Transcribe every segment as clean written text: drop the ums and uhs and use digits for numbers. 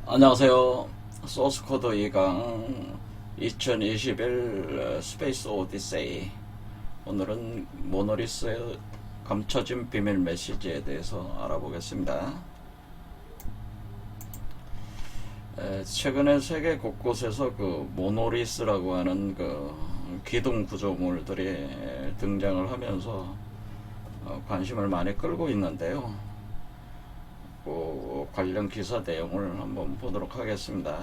안녕하세요. 소스코드 2강 2021 스페이스 오디세이. 오늘은 모노리스의 감춰진 비밀 메시지에 대해서 알아보겠습니다. 최근에 세계 곳곳에서 그 모노리스라고 하는 그 기둥 구조물들이 등장을 하면서 관심을 많이 끌고 있는데요. 그 관련 기사 내용을 한번 보도록 하겠습니다.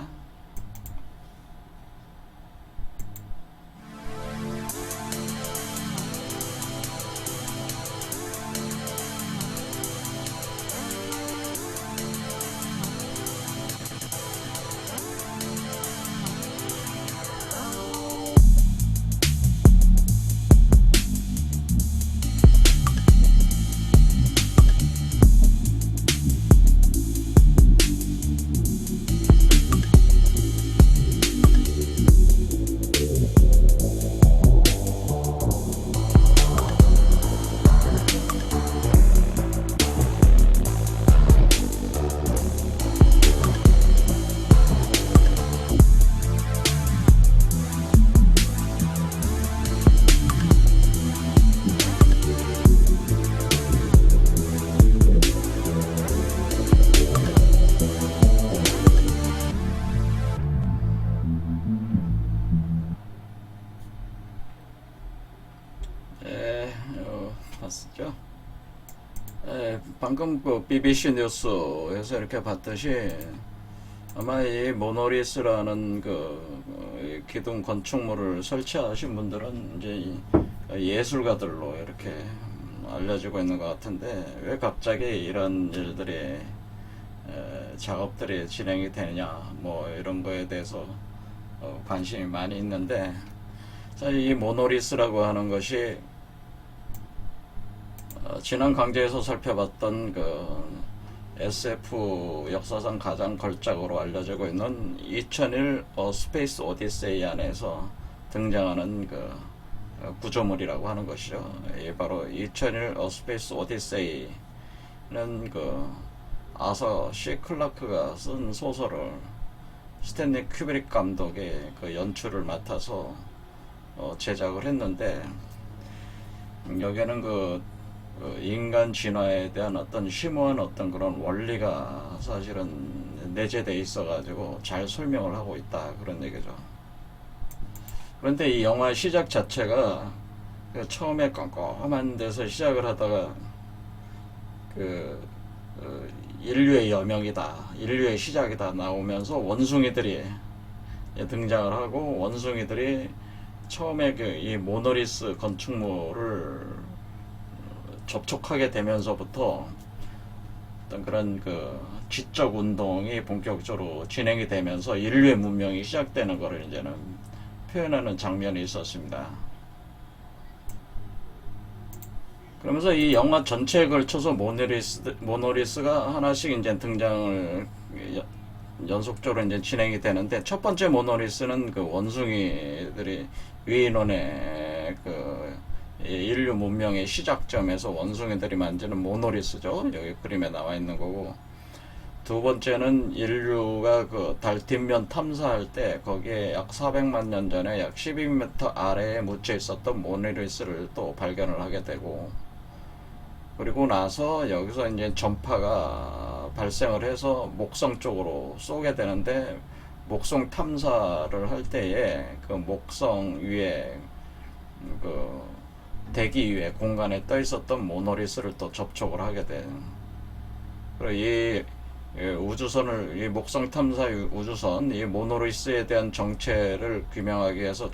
봤었죠? 방금 그 BBC 뉴스에서 이렇게 봤듯이 아마 이 모노리스라는 그 기둥 건축물을 설치하신 분들은 이제 예술가들로 이렇게 알려지고 있는 것 같은데, 왜 갑자기 이런 일들이 작업들이 진행이 되냐 뭐 이런 거에 대해서 관심이 많이 있는데, 자, 이 모노리스라고 하는 것이 지난 강좌에서 살펴봤던 그 SF 역사상 가장 걸작으로 알려지고 있는 2001 스페이스 오디세이 안에서 등장하는 그 구조물이라고 하는 것이죠. 이 바로 2001 스페이스 오디세이는 그 아서 C 클라크가 쓴 소설을 스탠리 큐브릭 감독이 그 연출을 맡아서 제작을 했는데, 여기에는 그 인간 진화에 대한 어떤 심오한 어떤 그런 원리가 사실은 내재되어 있어가지고 잘 설명을 하고 있다, 그런 얘기죠. 그런데 이 영화 시작 자체가 그 처음에 깜깜한 데서 시작을 하다가 그 인류의 여명이다, 인류의 시작이다 나오면서 원숭이들이 등장을 하고, 원숭이들이 처음에 그 이 모노리스 건축물을 접촉하게 되면서부터 어떤 그런 그 지적 운동이 본격적으로 진행이 되면서 인류의 문명이 시작되는 것을 이제는 표현하는 장면이 있었습니다. 그러면서 이 영화 전체에 걸쳐서 모노리스가 하나씩 이제 등장을 연속적으로 이제 진행이 되는데, 첫 번째 모노리스는 그 원숭이들이 위인원의 그 인류 문명의 시작점에서 원숭이들이 만드는 모노리스죠. 여기 그림에 나와 있는 거고, 두 번째는 인류가 그 달 뒷면 탐사할 때 거기에 약 400만 년 전에 약 12m 아래에 묻혀 있었던 모노리스를 또 발견을 하게 되고, 그리고 나서 여기서 이제 전파가 발생을 해서 목성 쪽으로 쏘게 되는데, 목성 탐사를 할 때에 그 목성 위에 그 대기 위에 공간에 떠 있었던 모노리스를 또 접촉을 하게 된. 그리고 이 우주선을, 이 목성 탐사 우주선, 이 모노리스에 대한 정체를 규명하기 위해서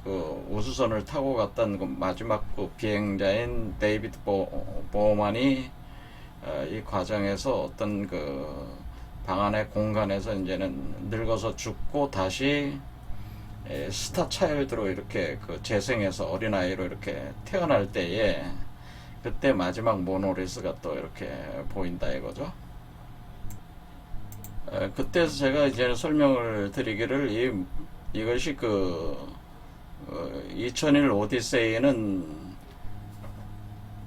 그 우주선을 타고 갔던 그 마지막 그 비행자인 데이비드 보어만이 이 과정에서 어떤 그 방 안의 공간에서 이제는 늙어서 죽고 다시 스타 차일드로 이렇게 그 재생해서 어린아이로 이렇게 태어날 때에, 그때 마지막 모노리스가 또 이렇게 보인다 이거죠. 그때 제가 이제 설명을 드리기를, 이것이 그 2001 오디세이는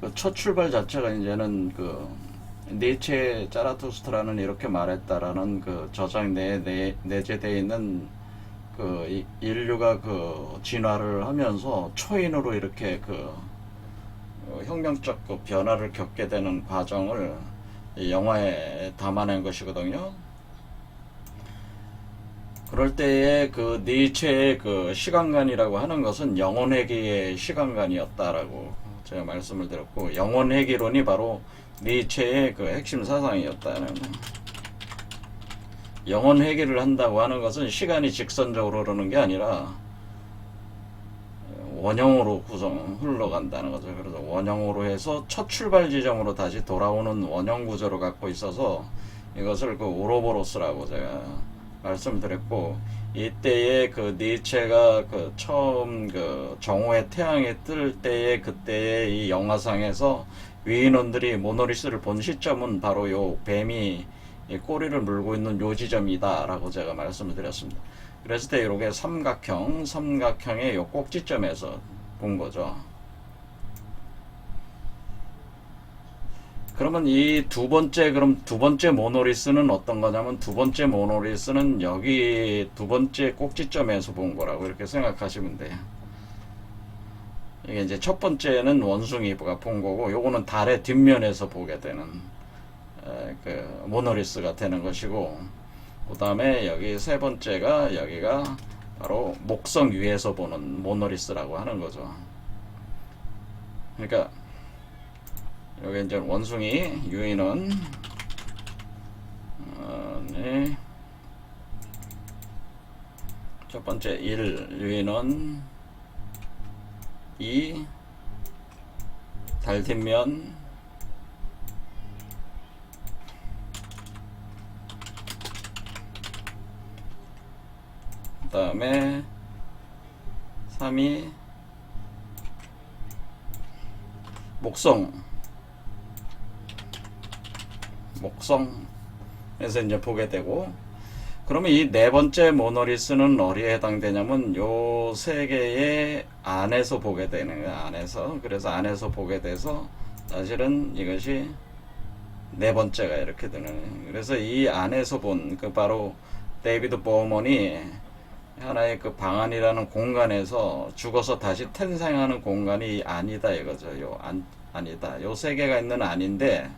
그 첫 출발 자체가 이제는 그 니체 자라투스트라는 이렇게 말했다라는 그 저장 내에 내재되어 있는 그 인류가 그 진화를 하면서 초인으로 이렇게 그 혁명적 그 변화를 겪게 되는 과정을 이 영화에 담아낸 것이거든요. 그럴 때에 그 니체의 그 시간관이라고 하는 것은 영혼회귀의 시간관이었다라고 제가 말씀을 드렸고, 영혼회귀론이 바로 니체의 그 핵심 사상이었다는. 영혼회귀를 한다고 하는 것은 시간이 직선적으로 흐르는 게 아니라 원형으로 흘러간다는 거죠. 그래서 원형으로 해서 첫 출발 지점으로 다시 돌아오는 원형 구조를 갖고 있어서 이것을 그 오로보로스라고 제가 말씀드렸고, 이때에 그 니체가 그 처음 그 정오의 태양이 뜰 때에 그때의 이 영화상에서 위인원들이 모노리스를 본 시점은 바로 요 뱀이 이 꼬리를 물고 있는 요 지점이다 라고 제가 말씀을 드렸습니다. 그랬을 때 이렇게 삼각형의 요 꼭지점에서 본 거죠. 그러면 이 두 번째 모노리스는 어떤 거냐면, 두 번째 모노리스는 여기 두 번째 꼭지점에서 본 거라고 이렇게 생각하시면 돼요. 이게 이제 첫 번째는 원숭이가 본 거고, 요거는 달의 뒷면에서 보게 되는 그 모노리스가 되는 것이고, 그 다음에 여기 세 번째가 여기가 바로 목성 위에서 보는 모노리스라고 하는 거죠. 그러니까 여기 이제 원숭이 유인원 네. 첫 번째 1 유인원 2 달 뒷면 그 다음에 3이 목성에서 이제 보게 되고, 그러면 이 네 번째 모노리스는 어디에 해당되냐면 요 세 개의 안에서 보게 되는 거예요. 안에서. 그래서 안에서 보게 돼서 사실은 이것이 네 번째가 이렇게 되는. 그래서 이 안에서 본 그 바로 데이비드 보우먼이 하나의 그 방안이라는 공간에서 죽어서 다시 탄생하는 공간이 아니다 이거죠. 아니다. 요 세 개가 있는 안인데,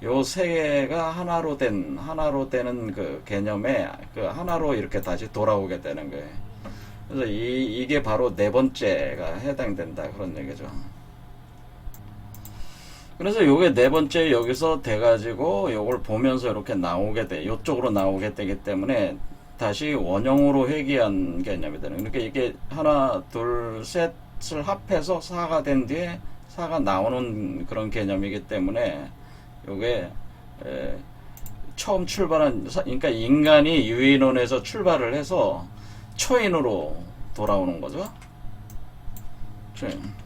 요 세 개가 하나로 되는 그 개념에 그 하나로 이렇게 다시 돌아오게 되는 거예요. 그래서 이게 바로 네 번째가 해당된다 그런 얘기죠. 그래서 요게 네 번째 여기서 돼가지고 요걸 보면서 이렇게 요쪽으로 나오게 되기 때문에 다시 원형으로 회귀한 개념이 되는. 그러니까 이게 하나, 둘, 셋을 합해서 4가 된 뒤에 4가 나오는 그런 개념이기 때문에 요게 처음 출발한, 그러니까 인간이 유인원에서 출발을 해서 초인으로 돌아오는 거죠. 초인.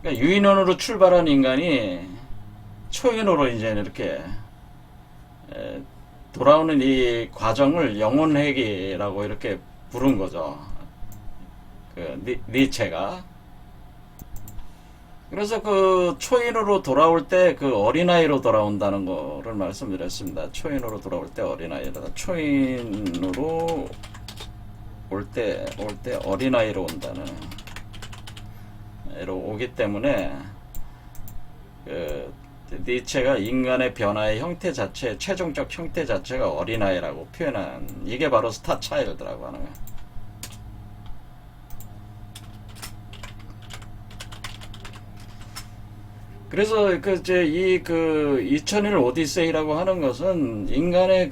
그러니까 유인원으로 출발한 인간이 초인으로 이제 이렇게 돌아오는 이 과정을 영혼회귀라고 이렇게 부른 거죠. 그 니체가. 그래서 그 초인으로 돌아올 때 그 어린아이로 돌아온다는 거를 말씀드렸습니다. 초인으로 돌아올 때 어린아이다. 초인으로 올 때 어린아이로 온다는. 로 오기 때문에 그 니체가 인간의 변화의 형태 자체, 최종적 형태 자체가 어린아이라고 표현한, 이게 바로 스타 차일드라고 하는 거예요. 그래서 이 2001 오디세이라고 하는 것은 인간이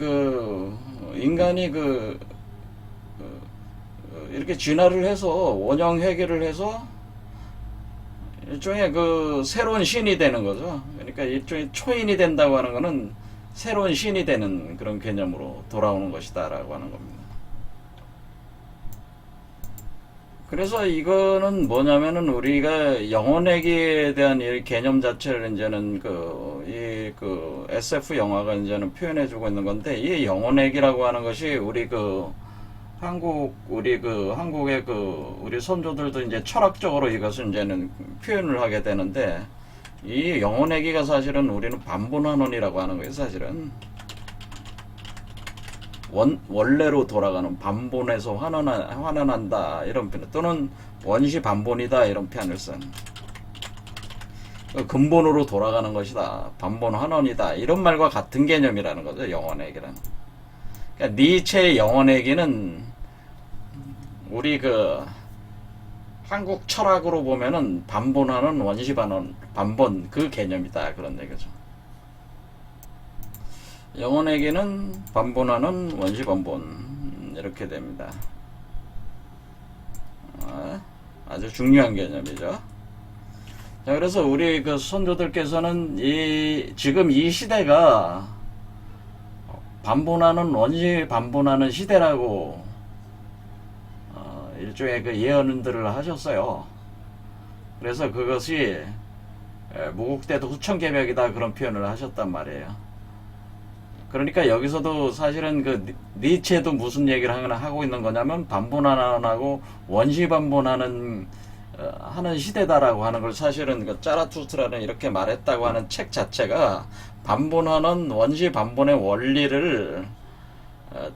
이렇게 진화를 해서 원형 회귀를 해서 일종의 그 새로운 신이 되는 거죠. 그러니까 일종의 초인이 된다고 하는 거는 새로운 신이 되는 그런 개념으로 돌아오는 것이다 라고 하는 겁니다. 그래서 이거는 뭐냐면은 우리가 영혼회귀에 대한 이 개념 자체를 이제는 SF 영화가 이제는 표현해주고 있는 건데, 이 영혼회귀라고 하는 것이 우리 한국의 우리 선조들도 이제 철학적으로 이것을 이제는 표현을 하게 되는데, 이 영혼회귀가 사실은 우리는 반본환원이라고 하는 거예요. 사실은 원래로 돌아가는, 반본에서 환원한다 이런 표현, 또는 원시 반본이다 이런 표현을 쓴, 근본으로 돌아가는 것이다, 반본 환원이다 이런 말과 같은 개념이라는 거죠. 영혼회귀는. 그러니까 니체의 영혼회귀는 우리 한국 철학으로 보면은 반본하는 원시 반본 그 개념이다 그런 얘기죠. 영혼회귀는 반본하는 원시 반본 이렇게 됩니다. 아주 중요한 개념이죠. 자, 그래서 우리 선조들께서는 지금 이 시대가 반본하는 원시 반본하는 시대라고 일종의 예언들을 하셨어요. 그래서 그것이 무국대도 후천개벽이다 그런 표현을 하셨단 말이에요. 그러니까 여기서도 사실은 니체도 무슨 얘기를 하고 있는 거냐면 반본하고 원시 반본하는 하는 시대다라고 하는 걸, 사실은 짜라투스트라는 이렇게 말했다고 하는 책 자체가 반본하는 원시 반본의 원리를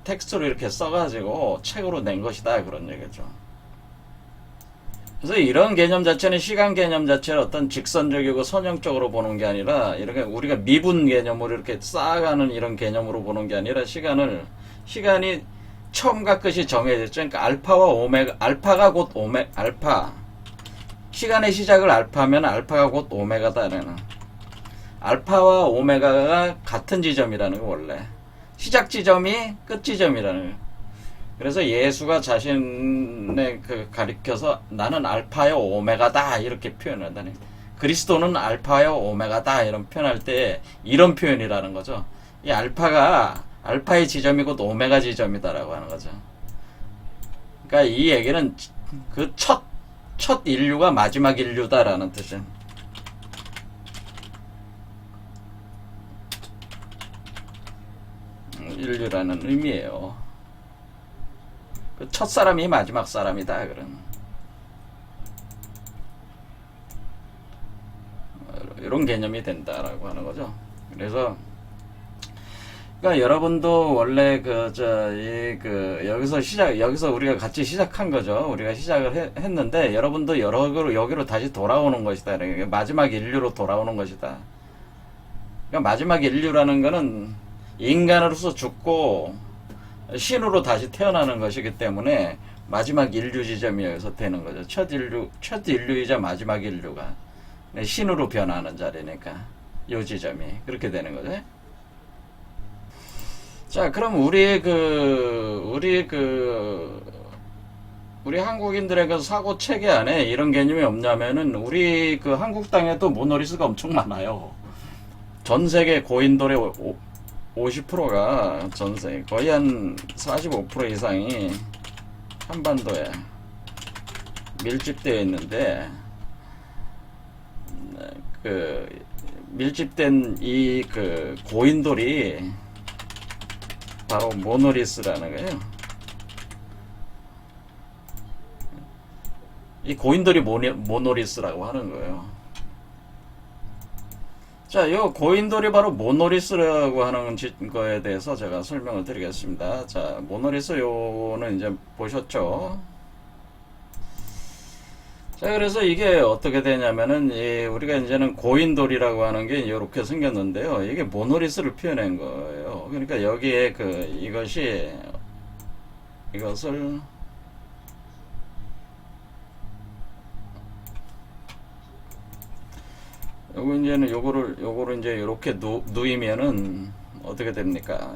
텍스트로 이렇게 써가지고 책으로 낸 것이다 그런 얘기죠. 그래서 이런 개념 자체는 시간 개념 자체를 어떤 직선적이고 선형적으로 보는 게 아니라, 이렇게 우리가 미분 개념으로 이렇게 쌓아가는 이런 개념으로 보는 게 아니라, 시간이 처음과 끝이 정해졌죠. 그러니까 알파와 오메가, 알파가 곧 알파, 시간의 시작을 알파면 알파가 곧 오메가다라는, 알파와 오메가가 같은 지점이라는 거, 원래 시작 지점이 끝 지점이라는 거. 그래서 예수가 자신의 가리켜서 나는 알파요 오메가다 이렇게 표현한다는, 그리스도는 알파요 오메가다 이런 표현할 때 이런 표현이라는 거죠. 이 알파가 알파의 지점이고 오메가 지점이다라고 하는 거죠. 그러니까 이 얘기는 첫 인류가 마지막 인류다라는 뜻이에요. 인류라는 의미예요. 첫 사람이 마지막 사람이다 그런, 이런 개념이 된다라고 하는 거죠. 그래서 그러니까 여러분도 원래 여기서 우리가 같이 시작한 거죠. 우리가 시작을 했는데 여러분도 여기로 다시 돌아오는 것이다. 그러니까 마지막 인류로 돌아오는 것이다. 그러니까 마지막 인류라는 거는 인간으로서 죽고 신으로 다시 태어나는 것이기 때문에 마지막 인류 지점이 여기서 되는 거죠. 첫 인류이자 마지막 인류가 신으로 변화하는 자리니까 이 지점이 그렇게 되는 거죠. 자, 그럼 우리 한국인들의 사고 체계 안에 이런 개념이 없냐면은, 우리 한국 땅에도 모노리스가 엄청 많아요. 전 세계 고인돌의 50%가 전세, 거의 한 45% 이상이 한반도에 밀집되어 있는데, 밀집된 이 고인돌이 바로 모노리스라는 거예요. 이 고인돌이 모노리스라고 하는 거예요. 자, 이 고인돌이 바로 모노리스라고 하는 거에 대해서 제가 설명을 드리겠습니다. 자, 모노리스 요는 이제 보셨죠? 자, 그래서 이게 어떻게 되냐면은, 우리가 이제는 고인돌이라고 하는 게 이렇게 생겼는데요. 이게 모노리스를 표현한 거예요. 그러니까 여기에 이것을 요거를 이제 이렇게 누이면은 어떻게 됩니까?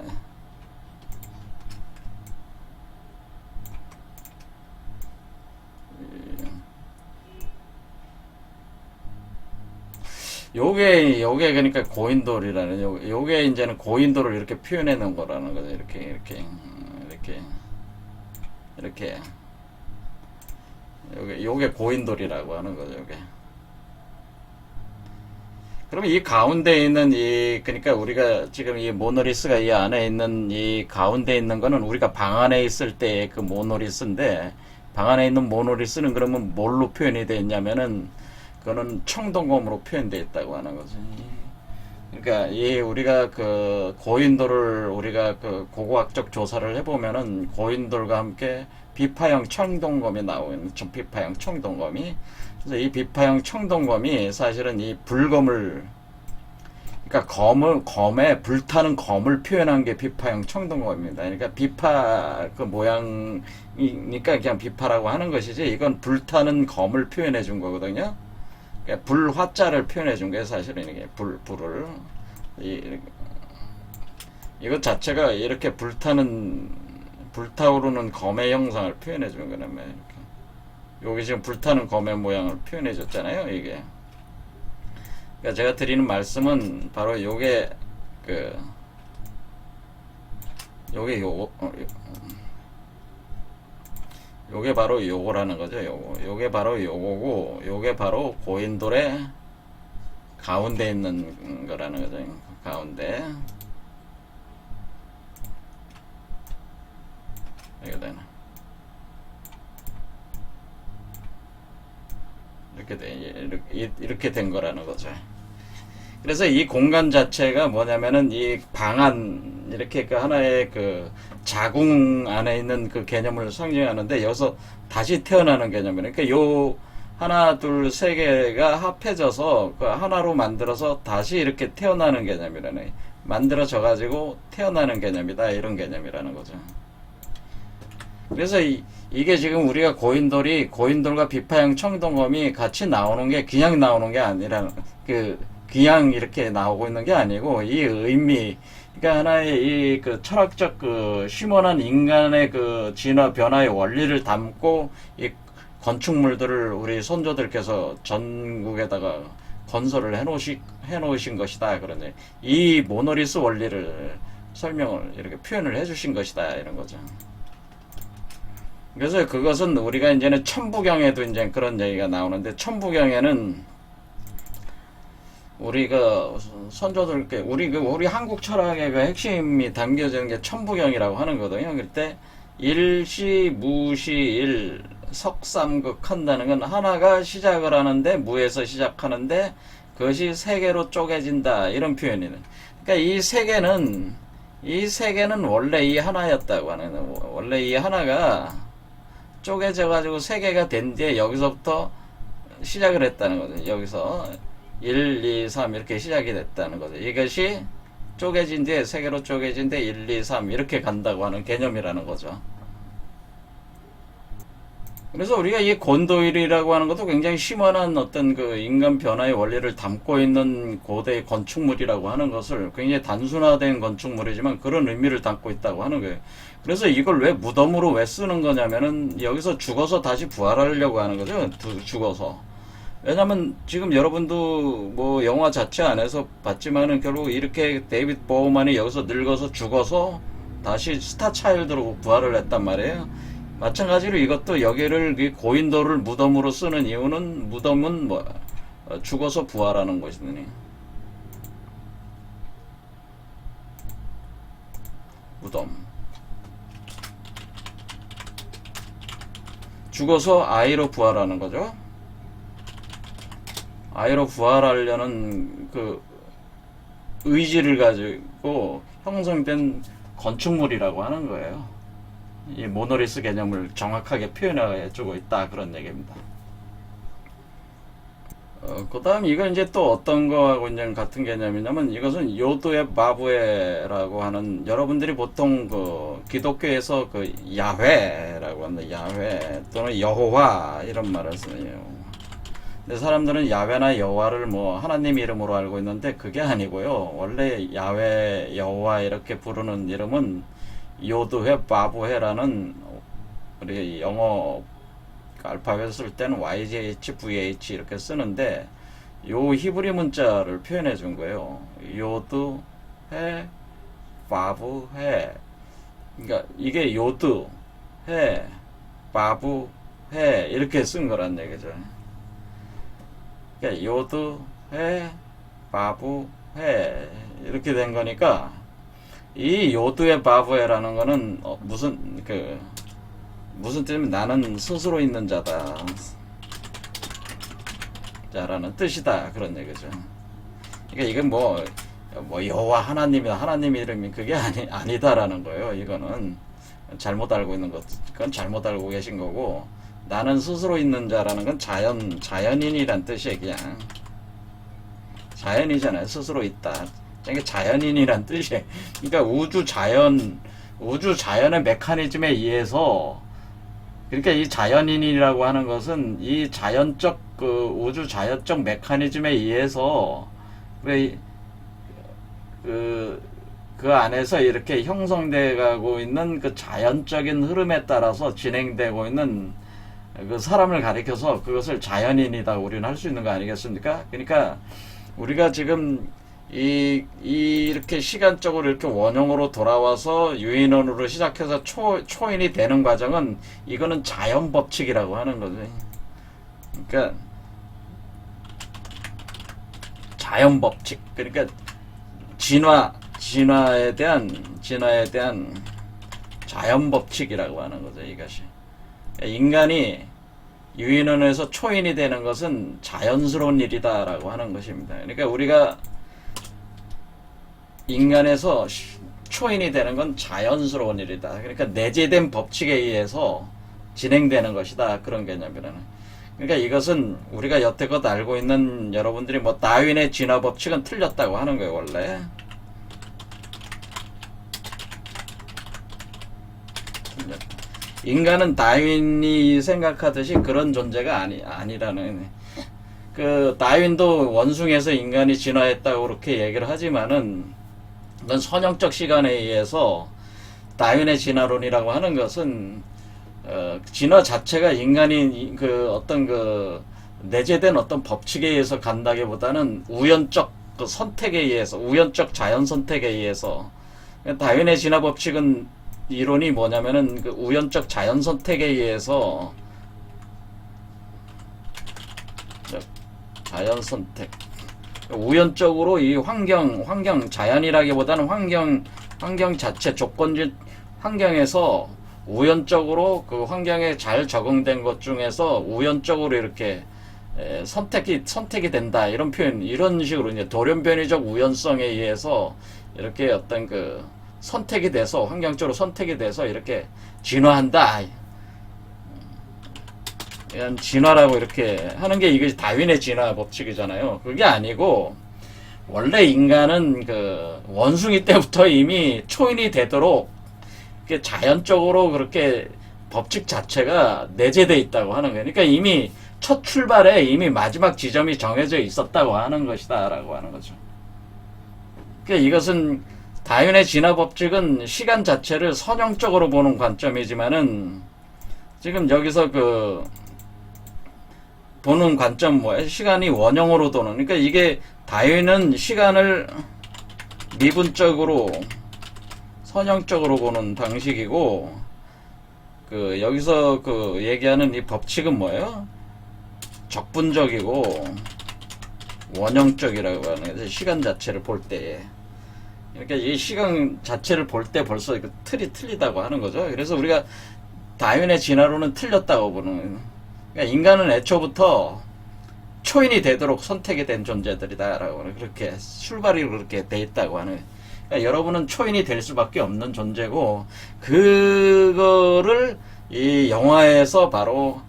요게 그러니까 고인돌이라는, 요게 이제는 고인돌을 이렇게 표현해 놓은 거라는 거죠. 이렇게 요게 고인돌이라고 하는 거죠. 요게. 그러면 이 가운데 있는 그러니까 우리가 지금 이 모노리스가 이 안에 있는 이 가운데 있는 거는 우리가 방 안에 있을 때 그 모노리스인데, 방 안에 있는 모노리스는 그러면 뭘로 표현이 되어 있냐면은, 그거는 청동검으로 표현되어 있다고 하는 거죠. 그러니까 이 우리가 그 고인돌을 우리가 그 고고학적 조사를 해보면은 고인돌과 함께 비파형 청동검이 나오고 있는 비파형 청동검이, 그래서 이 비파형 청동검이 사실은 이 불검을, 그러니까 검에 불타는 검을 표현한 게 비파형 청동검입니다. 그러니까 비파 그 모양이니까 그냥 비파라고 하는 것이지, 이건 불타는 검을 표현해 준 거거든요. 그러니까 불화자를 표현해 준 거예요. 사실은 이게 불을 이것 자체가 이렇게 불타오르는 검의 형상을 표현해 주는 거라면, 여기 지금 불타는 검의 모양을 표현해 줬잖아요. 이게. 그러니까 제가 드리는 말씀은 바로 요게 요게 요게 바로 요거라는 거죠. 요게 바로 요거고, 요게 바로 고인돌의 가운데 있는 거라는 거죠. 가운데. 이게 되나? 이렇게 된 거라는 거죠. 그래서 이 공간 자체가 뭐냐면은 이 방안, 이렇게 그 하나의 그 자궁 안에 있는 그 개념을 상징하는데, 여기서 다시 태어나는 개념이에요. 그러니까 요 하나, 둘, 세 개가 합해져서 그 하나로 만들어서 다시 이렇게 태어나는 개념이라네. 만들어져 가지고 태어나는 개념이다, 이런 개념이라는 거죠. 그래서 이게 지금 우리가 고인돌과 비파형 청동검이 같이 나오는 게 그냥 나오는 게 아니라, 그냥 이렇게 나오고 있는 게 아니고, 이 의미, 그러니까 하나의 이 그 철학적 그 심원한 인간의 그 진화 변화의 원리를 담고 이 건축물들을 우리 선조들께서 전국에다가 건설을 해놓으신 것이다. 그런데 이 모노리스 원리를 설명을 이렇게 표현을 해주신 것이다, 이런 거죠. 그래서 그것은 우리가 이제는 천부경에도 이제 그런 얘기가 나오는데, 천부경에는 우리가 선조들께 우리 한국 철학의 그 핵심이 담겨지는 게 천부경이라고 하는 거거든요. 그때 일시 무시 석삼극 한다는 건, 하나가 시작을 하는데 무에서 시작하는데 그것이 세 개로 쪼개진다, 이런 표현이네. 그러니까 이 세 개는 원래 이 하나였다고 하는 거예요. 원래 이 하나가 쪼개져 가지고 세 개가 된 뒤에 여기서부터 시작을 했다는 거죠. 여기서 1, 2, 3 이렇게 시작이 됐다는 거죠. 이것이 쪼개진 뒤에, 세 개로 쪼개진 뒤에 1, 2, 3 이렇게 간다고 하는 개념이라는 거죠. 그래서 우리가 이 곤도일이라고 하는 것도 굉장히 심원한 어떤 그 인간 변화의 원리를 담고 있는 고대의 건축물이라고 하는 것을, 굉장히 단순화된 건축물이지만 그런 의미를 담고 있다고 하는 거예요. 그래서 이걸 왜 무덤으로 왜 쓰는 거냐면은, 여기서 죽어서 다시 부활하려고 하는 거죠. 죽어서. 왜냐면 지금 여러분도 뭐 영화 자체 안에서 봤지만은, 결국 이렇게 데이비드 보우만이 여기서 늙어서 죽어서 다시 스타 차일드로 부활을 했단 말이에요. 마찬가지로 이것도 여기를, 고인돌을 무덤으로 쓰는 이유는, 무덤은 뭐 죽어서 부활하는 것이니, 무덤, 죽어서 아이로 부활하는 거죠. 아이로 부활하려는 그 의지를 가지고 형성된 건축물이라고 하는 거예요. 이 모노리스 개념을 정확하게 표현해주고 있다, 그런 얘기입니다. 그 다음 이건 이제 또 어떤 거하고 이제 같은 개념이냐면, 이것은 요도의 마부에라고 하는, 여러분들이 보통 그 기독교에서 그 야훼라고 합니다. 야훼 또는 여호와 이런 말을 써요. 근데 사람들은 야훼나 여호와를 뭐 하나님 이름으로 알고 있는데, 그게 아니고요. 원래 야훼, 여호와 이렇게 부르는 이름은 요드회, 바브회라는, 우리 영어 알파벳 쓸 때는 YGH, VH 이렇게 쓰는데, 요 히브리 문자를 표현해 준 거예요. 요드회, 바브회. 그러니까 이게 요드회, 바브회 이렇게 쓴 거란 얘기죠. 그러니까 요드회, 바부해 이렇게 된 거니까 이 요두의 바부해라는 거는 무슨 뜻이냐면 나는 스스로 있는 자다 자라는 뜻이다 그런 얘기죠. 그러니까 이건 뭐 여호와 하나님 이름이 그게 아니다라는 거예요. 이거는 잘못 알고 있는 것, 그건 잘못 알고 계신 거고, 나는 스스로 있는 자라는 건 자연인이란 뜻이에요. 그냥 자연이잖아요. 스스로 있다. 이게 자연인이란 뜻이에요. 그러니까 우주 자연의 메커니즘에 의해서, 그러니까 이 자연인이라고 하는 것은 이 자연적 우주 자연적 메커니즘에 의해서 그 안에서 이렇게 형성돼 가고 있는 그 자연적인 흐름에 따라서 진행되고 있는 그 사람을 가리켜서 그것을 자연인이다 우리는 할 수 있는 거 아니겠습니까? 그러니까 우리가 지금 이렇게 시간적으로 이렇게 원형으로 돌아와서 유인원으로 시작해서 초인이 되는 과정은 이거는 자연 법칙이라고 하는 거죠. 그러니까 자연 법칙. 그러니까 진화에 대한 자연 법칙이라고 하는 거죠. 이것이 인간이 유인원에서 초인이 되는 것은 자연스러운 일이다라고 하는 것입니다. 그러니까 우리가 인간에서 초인이 되는 건 자연스러운 일이다. 그러니까 내재된 법칙에 의해서 진행되는 것이다. 그런 개념이라는. 그러니까 이것은 우리가 여태껏 알고 있는 여러분들이 뭐 다윈의 진화 법칙은 틀렸다고 하는 거예요. 원래 인간은 다윈이 생각하듯이 그런 존재가 아니라는. 그 다윈도 원숭이에서 인간이 진화했다고 그렇게 얘기를 하지만은 그건 선형적 시간에 의해서 다윈의 진화론이라고 하는 것은 진화 자체가 인간이 내재된 어떤 법칙에 의해서 간다기보다는 우연적 선택에 의해서, 우연적 자연 선택에 의해서. 다윈의 진화 법칙은 이론이 뭐냐면은 그 우연적 자연 선택에 의해서 자연 선택, 우연적으로 이 환경 자연이라기보다는 환경 자체 조건질 환경에서 우연적으로 그 환경에 잘 적응된 것 중에서 우연적으로 이렇게 선택이 된다 이런 표현, 이런 식으로 이제 돌연변이적 우연성에 의해서 이렇게 어떤 선택이 돼서 환경적으로 선택이 돼서 이렇게 진화한다. 이런 진화라고 이렇게 하는 게 이게 다윈의 진화 법칙이잖아요. 그게 아니고 원래 인간은 원숭이 때부터 이미 초인이 되도록 자연적으로 그렇게 법칙 자체가 내재되어 있다고 하는 거예요. 그러니까 이미 첫 출발에 이미 마지막 지점이 정해져 있었다고 하는 것이다라고 하는 거죠. 그러니까 이것은 다윈의 진화 법칙은 시간 자체를 선형적으로 보는 관점이지만은 지금 여기서 보는 관점 뭐예요? 시간이 원형으로 도는. 그러니까 이게 다윈은 시간을 미분적으로 선형적으로 보는 방식이고 여기서 얘기하는 이 법칙은 뭐예요? 적분적이고 원형적이라고 하는 거죠. 시간 자체를 볼 때. 그러니까 이 시간 자체를 볼 때 벌써 틀이 틀리다고 하는 거죠. 그래서 우리가 다윈의 진화론은 틀렸다고 보는. 그러니까 인간은 애초부터 초인이 되도록 선택이 된 존재들이다라고 하는, 그렇게 출발이 그렇게 돼 있다고 하는. 그러니까 여러분은 초인이 될 수밖에 없는 존재고, 그거를 이 영화에서 바로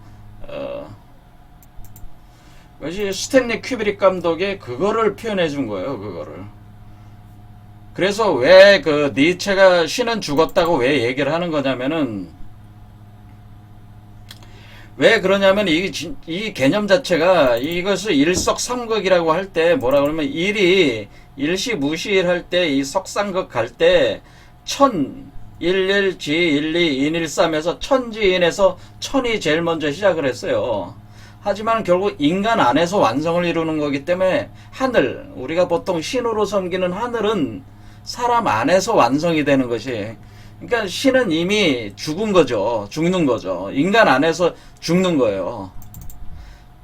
그것이 스탠리 큐브릭 감독이 그거를 표현해 준 거예요. 그거를. 그래서 왜 니체가 신은 죽었다고 왜 얘기를 하는 거냐면은, 왜 그러냐면 이 개념 자체가 이것을 일석삼극이라고 할 때 뭐라 그러면 일시무시일 때 이 석삼극 갈 때 일일지12 인일삼에서 천지인에서 천이 제일 먼저 시작을 했어요. 하지만 결국 인간 안에서 완성을 이루는 거기 때문에 하늘, 우리가 보통 신으로 섬기는 하늘은 사람 안에서 완성이 되는 것이, 그러니까 신은 이미 죽은 거죠. 죽는 거죠. 인간 안에서 죽는 거예요.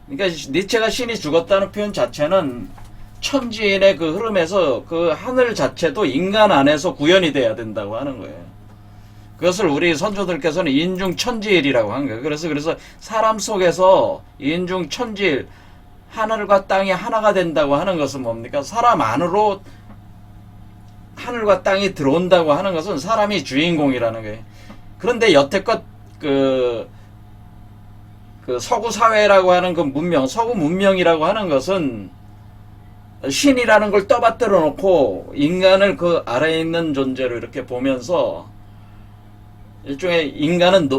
그러니까 니체가 신이 죽었다는 표현 자체는 천지인의 그 흐름에서 그 하늘 자체도 인간 안에서 구현이 돼야 된다고 하는 거예요. 그것을 우리 선조들께서는 인중천지일이라고 한 거예요. 그래서 사람 속에서 인중천지일, 하늘과 땅이 하나가 된다고 하는 것은 뭡니까? 사람 안으로 하늘과 땅이 들어온다고 하는 것은 사람이 주인공이라는 거예요. 그런데 여태껏 그 서구 사회라고 하는 그 문명, 서구 문명이라고 하는 것은 신이라는 걸 떠받들어 놓고 인간을 그 아래에 있는 존재로 이렇게 보면서 일종의 인간은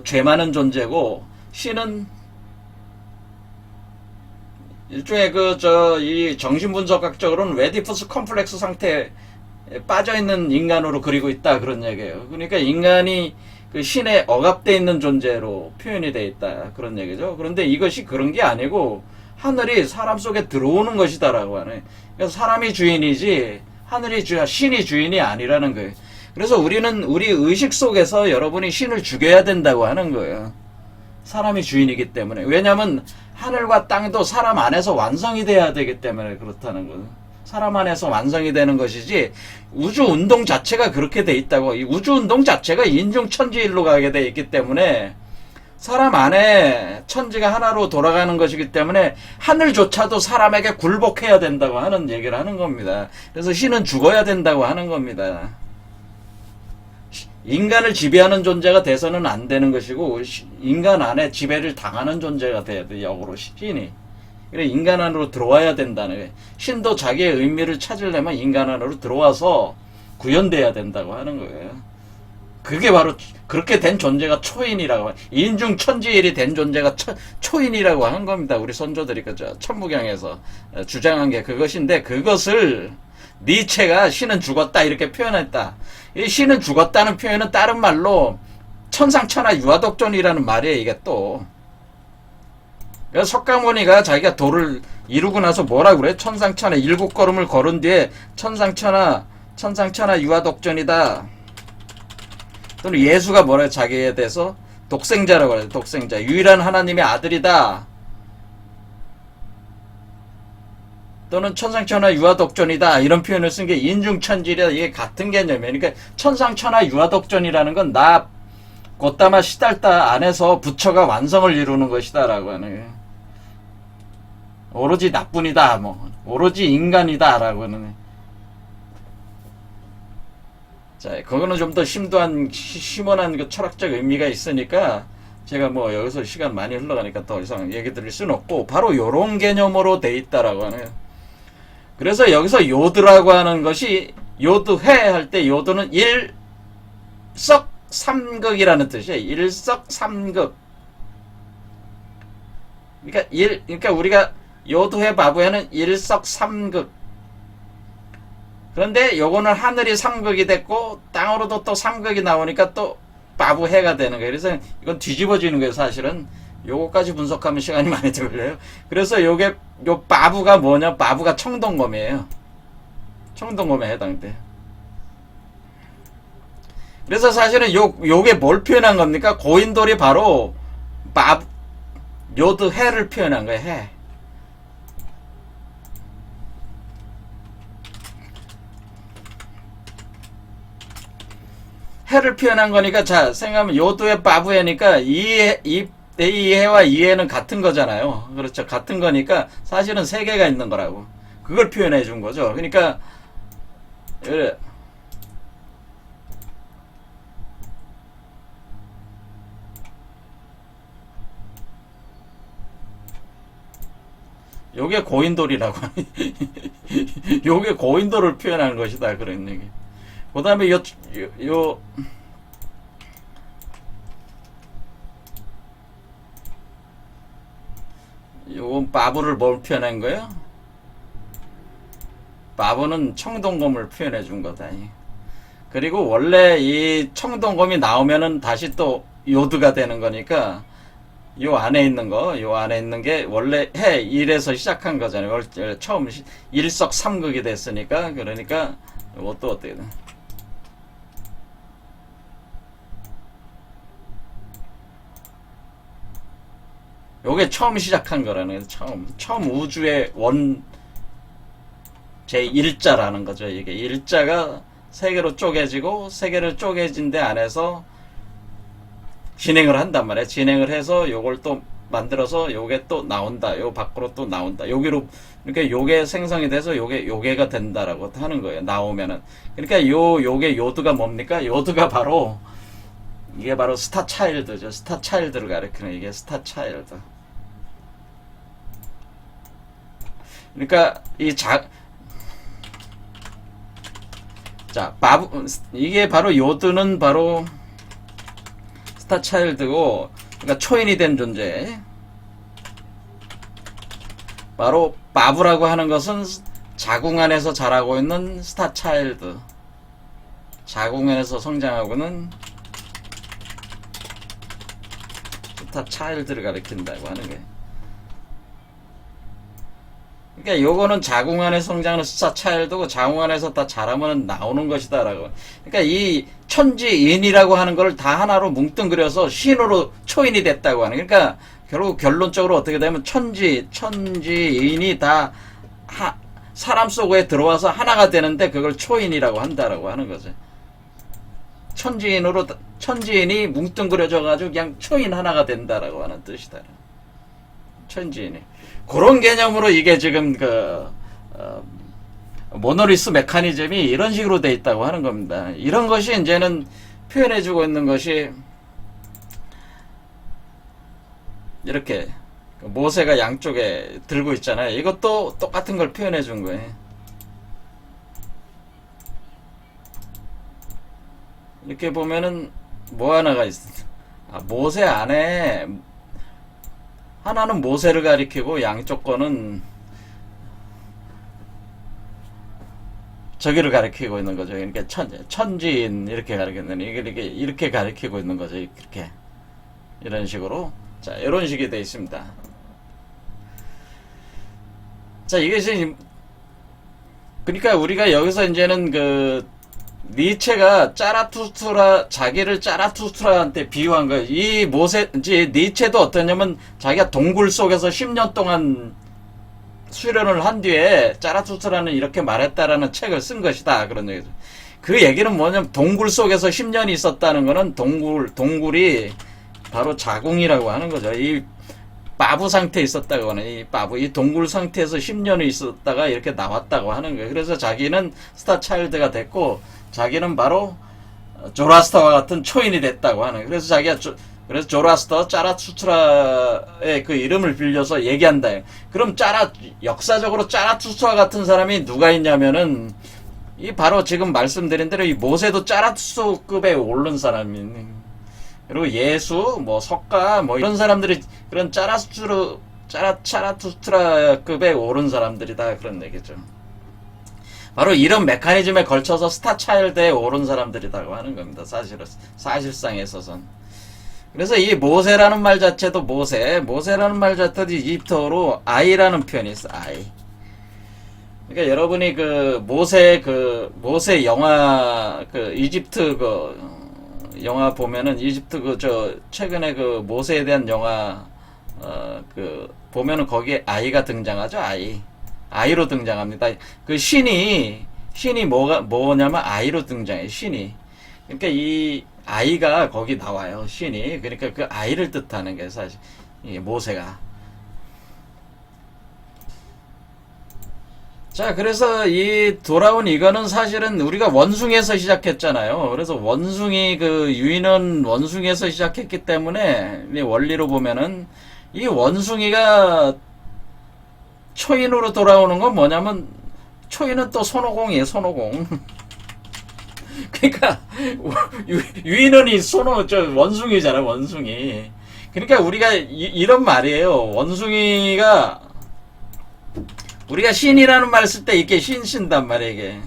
죄 많은 존재고 신은 일종의 이 정신분석학적으로는 웨디푸스 컴플렉스 상태에 빠져있는 인간으로 그리고 있다 그런 얘기예요. 그러니까 인간이 그 신에 억압되어 있는 존재로 표현이 되어 있다 그런 얘기죠. 그런데 이것이 그런 게 아니고 하늘이 사람 속에 들어오는 것이다라고 하네. 그래서 사람이 주인이지 하늘이 신이 주인이 아니라는 거예요. 그래서 우리는 우리 의식 속에서 여러분이 신을 죽여야 된다고 하는 거예요. 사람이 주인이기 때문에. 왜냐하면 하늘과 땅도 사람 안에서 완성이 돼야 되기 때문에 그렇다는 거예요. 사람 안에서 완성이 되는 것이지 우주 운동 자체가 그렇게 돼 있다고. 이 우주 운동 자체가 인중천지일로 가게 돼 있기 때문에 사람 안에 천지가 하나로 돌아가는 것이기 때문에 하늘조차도 사람에게 굴복해야 된다고 하는 얘기를 하는 겁니다. 그래서 신은 죽어야 된다고 하는 겁니다. 인간을 지배하는 존재가 돼서는 안 되는 것이고 인간 안에 지배를 당하는 존재가 돼야 돼. 역으로 신이. 그래 인간 안으로 들어와야 된다는 거예요. 신도 자기의 의미를 찾으려면 인간 안으로 들어와서 구현돼야 된다고 하는 거예요. 그게 바로 그렇게 된 존재가 초인이라고 인중천지일이 된 존재가 초인이라고 하는 겁니다. 우리 선조들이 그죠 천부경에서 주장한 게 그것인데 그것을 니체가 신은 죽었다 이렇게 표현했다. 이 신은 죽었다는 표현은 다른 말로 천상천하 유아독존이라는 말이에요. 이게 또 그래서 석가모니가 자기가 도를 이루고 나서 뭐라 그래? 천상천하 7걸음을 걸은 뒤에 천상천하 유아독존이다. 또는 예수가 뭐라 자기에 대해서 독생자라고 그래요. 독생자. 유일한 하나님의 아들이다. 또는 천상천하 유아독존이다. 이런 표현을 쓴 게 인중천지이다. 이게 같은 개념이에요. 그러니까 천상천하 유아독존이라는 건 나 곧다마 시달다 안에서 부처가 완성을 이루는 것이다 라고 하는 거예요. 오로지 나뿐이다. 오로지 인간이다 라고 하는 거예요. 자, 그거는 좀 더 심원한 그 철학적 의미가 있으니까 제가 여기서 시간 많이 흘러가니까 더 이상 얘기 드릴 수는 없고 바로 요런 개념으로 돼 있다라고 하네요. 그래서 여기서 요드라고 하는 것이 요드회 할 때 요드는 일석삼극이라는 뜻이에요. 일석삼극. 그러니까 우리가 요드회 바부회는 일석삼극. 그런데 요거는 하늘이 삼극이 됐고 땅으로도 또 삼극이 나오니까 또 바부해가 되는 거예요. 그래서 이건 뒤집어지는 거예요. 사실은 요거까지 분석하면 시간이 많이 걸려요. 그래서 요 바부가 뭐냐? 바부가 청동검이에요. 청동검에 해당돼요. 그래서 사실은 요게 뭘 표현한 겁니까? 고인돌이 바로 요드해를 표현한 거예요. 해. 해를 표현한 거니까 자 생각하면 요도의 바부해니까 이해와 이해는 같은 거잖아요. 그렇죠. 같은 거니까 사실은 세 개가 있는 거라고. 그걸 표현해 준 거죠. 그러니까 요게 고인돌이라고. 요게 고인돌을 표현하는 것이다. 그런 얘기. 그 다음에 요건 바부를 뭘 표현한 거예요? 바부는 청동검을 표현해 준 거다. 그리고 원래 이 청동검이 나오면은 다시 또 요드가 되는 거니까 요 안에 있는 게 원래 해 1에서 시작한 거잖아요. 처음 일석삼극이 됐으니까. 그러니까 이것도 어떻게 돼? 요게 처음 시작한 거라는 거예요. 처음 우주의 제1자라는 거죠. 이게 일자가 세 개로 쪼개지고 세 개를 쪼개진 데 안에서 진행을 한단 말이에요. 진행을 해서 요걸 또 만들어서 요게 또 나온다. 요 밖으로 또 나온다. 여기로 그러니까 요게 생성이 돼서 요게가 된다라고 하는 거예요. 나오면은. 그러니까 요게 요드가 뭡니까? 요드가 바로 이게 바로 스타 차일드죠. 스타 차일드를 가리키는 이게 스타 차일드. 그러니까 이게 바로 요드는 바로 스타 차일드고, 그러니까 초인이 된 존재. 바로 바브라고 하는 것은 자궁 안에서 자라고 있는 스타 차일드. 자궁 안에서 성장하고는 스타 차일드를 가리킨다고 하는 거예요. 그러니까 요거는 자궁 안에 성장하는 스타 차일드고 자궁 안에서 다 자라면 나오는 것이다라고. 그러니까 이 천지인이라고 하는 걸 다 하나로 뭉뚱그려서 신으로 초인이 됐다고 하는. 그러니까 결국 결론적으로 어떻게 되면 천지인이 다 사람 속에 들어와서 하나가 되는데 그걸 초인이라고 한다라고 하는 거죠. 천지인이 뭉뚱그려져 가지고 그냥 초인 하나가 된다라고 하는 뜻이다. 천지인이. 그런 개념으로 이게 지금 모노리스 메커니즘이 이런 식으로 돼 있다고 하는 겁니다. 이런 것이 이제는 표현해주고 있는 것이 이렇게 모세가 양쪽에 들고 있잖아요. 이것도 똑같은 걸 표현해 준 거예요. 이렇게 보면은 뭐 하나가 있어. 모세 안에 하나는 모세를 가리키고 양쪽 거는 저기를 가리키고 있는 거죠. 그러니까 천지인 이렇게 가리키는 이렇게 가리키고 있는 거죠. 이렇게 이런 식으로. 자, 이런 식이 되어 있습니다. 자, 이것이 그러니까 우리가 여기서 이제는 니체가 자기를 짜라투스트라한테 비유한 거예요. 이 니체도 어떠냐면 자기가 동굴 속에서 10년 동안 수련을 한 뒤에 짜라투스트라는 이렇게 말했다라는 책을 쓴 것이다. 그런 얘기죠. 그 얘기는 뭐냐면 동굴 속에서 10년이 있었다는 거는 동굴이 바로 자궁이라고 하는 거죠. 이 바브 상태에 있었다고 하는 이 동굴 상태에서 10년을 있었다가 이렇게 나왔다고 하는 거예요. 그래서 자기는 스타 차일드가 됐고 자기는 바로 조라스터와 같은 초인이 됐다고 하는 거예요. 그래서 그래서 조라스터 짜라투스트라의 그 이름을 빌려서 얘기한다. 그럼 역사적으로 짜라투스트라 같은 사람이 누가 있냐면은 이 바로 지금 말씀드린 대로 이 모세도 짜라투스급에 오른 사람이. 그리고 예수, 석가, 이런 사람들이 그런 짜라투스트라급에 오른 사람들이다. 그런 얘기죠. 바로 이런 메커니즘에 걸쳐서 스타 차일드에 오른 사람들이라고 하는 겁니다. 사실상에 있어서는. 그래서 이 모세라는 말 자체도 모세라는 말 자체도 이집트어로 아이라는 표현이 있어. 아이. 그러니까 여러분이 모세 영화 이집트 영화 보면은 이집트 최근에 모세에 대한 영화 보면은 거기에 아이가 등장하죠. 아이로 등장합니다. 신이 뭐냐면 아이로 등장해. 신이. 그러니까 이 아이가 거기 나와요. 신이. 그러니까 그 아이를 뜻하는 게 사실 모세가. 자, 그래서 이 돌아온 이거는 사실은 우리가 원숭이에서 시작했잖아요. 그래서 유인원 원숭이에서 시작했기 때문에 이 원리로 보면은 이 원숭이가 초인으로 돌아오는 건 뭐냐면 초인은 또 손오공이에요. 손오공. 그러니까 유인원이 원숭이잖아. 원숭이. 그러니까 우리가 이런 말이에요. 원숭이가 우리가 신이라는 말 쓸 때 이렇게 신단 말이에요.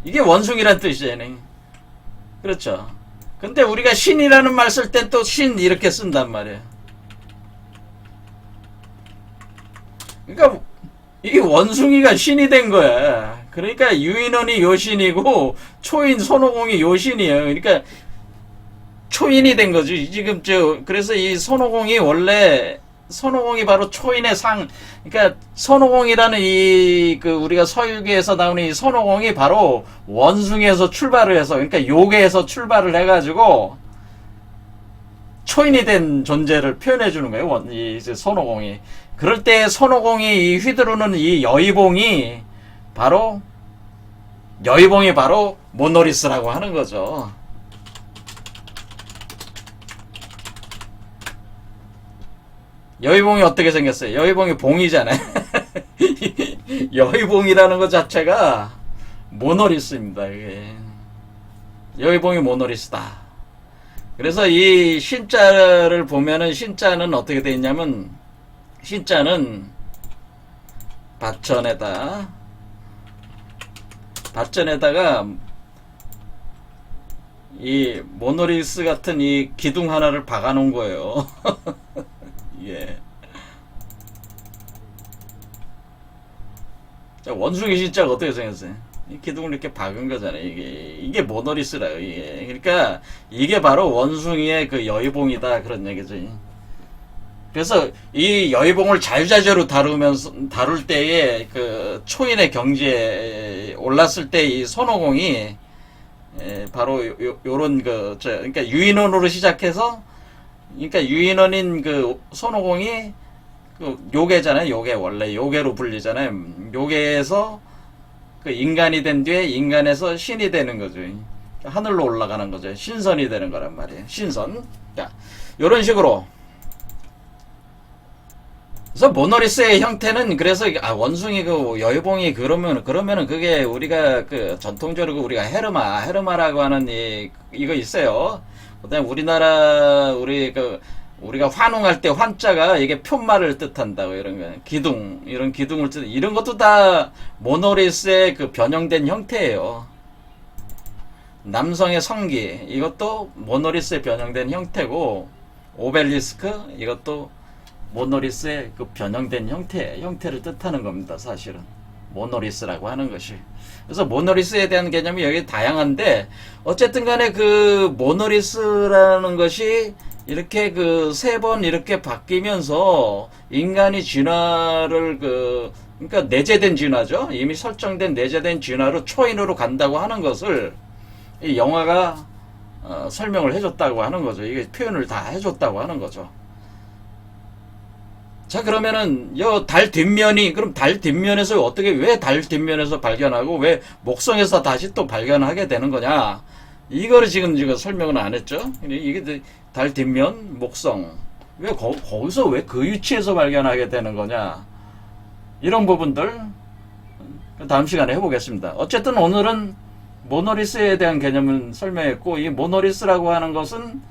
이게 원숭이란 뜻이잖아요. 그렇죠. 근데 우리가 신이라는 말 쓸 때 또 신 이렇게 쓴단 말이에요. 그러니까 이게 원숭이가 신이 된 거야. 그러니까 유인원이 요신이고 초인 손오공이 요신이에요. 그러니까 초인이 된 거죠. 지금 그래서 이 손오공이 원래 손오공이 바로 초인의 상, 그러니까 손오공이라는 이 그 우리가 서유기에서 나오는 이 손오공이 바로 원숭이에서 출발을 해서, 그러니까 요괴에서 출발을 해가지고 초인이 된 존재를 표현해 주는 거예요. 이 이제 손오공이. 그럴 때 손오공이 휘두르는 이 여의봉이 바로 모노리스라고 하는 거죠. 여의봉이 어떻게 생겼어요? 여의봉이 봉이잖아요. 여의봉이라는 것 자체가 모노리스입니다. 이게. 여의봉이 모노리스다. 그래서 이 신자를 보면은 신자는 어떻게 되어 있냐면 신자는 밭전에다가 이 모노리스 같은 이 기둥 하나를 박아 놓은 거예요. 예. 자, 원숭이 신자가 어떻게 생겼어요? 이 기둥을 이렇게 박은 거잖아요. 이게 모노리스라요. 이게. 그러니까 이게 바로 원숭이의 그 여의봉이다 그런 얘기죠. 그래서 이 여의봉을 자유자재로 다룰 때에 그 초인의 경지에 올랐을 때 이 손오공이 바로 요런 그러니까 유인원으로 시작해서, 그러니까 유인원인 그 손오공이 그 요괴잖아요. 요괴, 원래 요괴로 불리잖아요. 요괴에서 그 인간이 된 뒤에 인간에서 신이 되는 거죠. 하늘로 올라가는 거죠. 신선이 되는 거란 말이에요. 신선. 자, 요런 식으로. 그래서 모노리스의 형태는, 그래서 원숭이 그 여의봉이 그러면은 그게 우리가 그 전통적으로 우리가 헤르마라고 하는 이거 있어요. 그다음에 우리가 환웅할 때 환자가 이게 편마를 뜻한다고, 이런 거 이런 기둥을 이런 것도 다 모노리스의 그 변형된 형태예요. 남성의 성기 이것도 모노리스의 변형된 형태고, 오벨리스크 이것도 모노리스의 그 변형된 형태를 뜻하는 겁니다. 사실은 모노리스라고 하는 것이. 그래서 모노리스에 대한 개념이 여기 다양한데, 어쨌든 간에 그 모노리스라는 것이 이렇게 그 세 번 이렇게 바뀌면서 인간이 진화를 그러니까 내재된 진화죠. 이미 설정된 내재된 진화로 초인으로 간다고 하는 것을 이 영화가 설명을 해줬다고 하는 거죠. 이게 표현을 다 해줬다고 하는 거죠. 자, 그러면은 달 뒷면이, 그럼 달 뒷면에서 왜 달 뒷면에서 발견하고 왜 목성에서 다시 또 발견하게 되는 거냐, 이거를 지금 설명은 안 했죠. 이게 달 뒷면, 목성, 왜 거기서 왜 그 위치에서 발견하게 되는 거냐, 이런 부분들 다음 시간에 해보겠습니다. 어쨌든 오늘은 모노리스에 대한 개념을 설명했고, 이 모노리스라고 하는 것은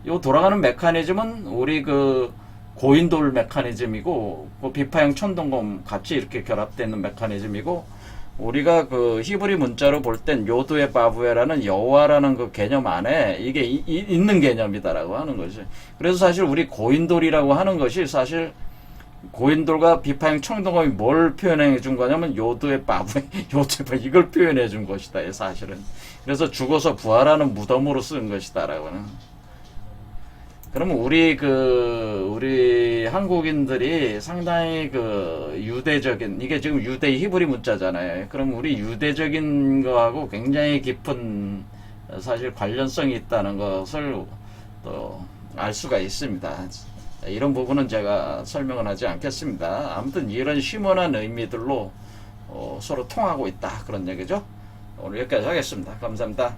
요 돌아가는 메커니즘은 우리 그 고인돌 메커니즘이고, 그 비파형 천동검 같이 이렇게 결합되어 있는 메커니즘이고, 우리가 그 히브리 문자로 볼 땐 요드의 바브에라는 여호와라는 그 개념 안에 이게 있는 개념이다라고 하는 거지. 그래서 사실 우리 고인돌이라고 하는 것이, 사실 고인돌과 비파형 천동검이 뭘 표현해 준 거냐면 요드의 바브에 이걸 표현해 준 것이다, 사실은. 그래서 죽어서 부활하는 무덤으로 쓴 것이다라고 하는. 그러면 우리 한국인들이 상당히 그 유대적인, 이게 지금 유대 히브리 문자잖아요. 그럼 우리 유대적인 거하고 굉장히 깊은 사실 관련성이 있다는 것을 또 알 수가 있습니다. 이런 부분은 제가 설명은 하지 않겠습니다. 아무튼 이런 심오한 의미들로 서로 통하고 있다, 그런 얘기죠. 오늘 여기까지 하겠습니다. 감사합니다.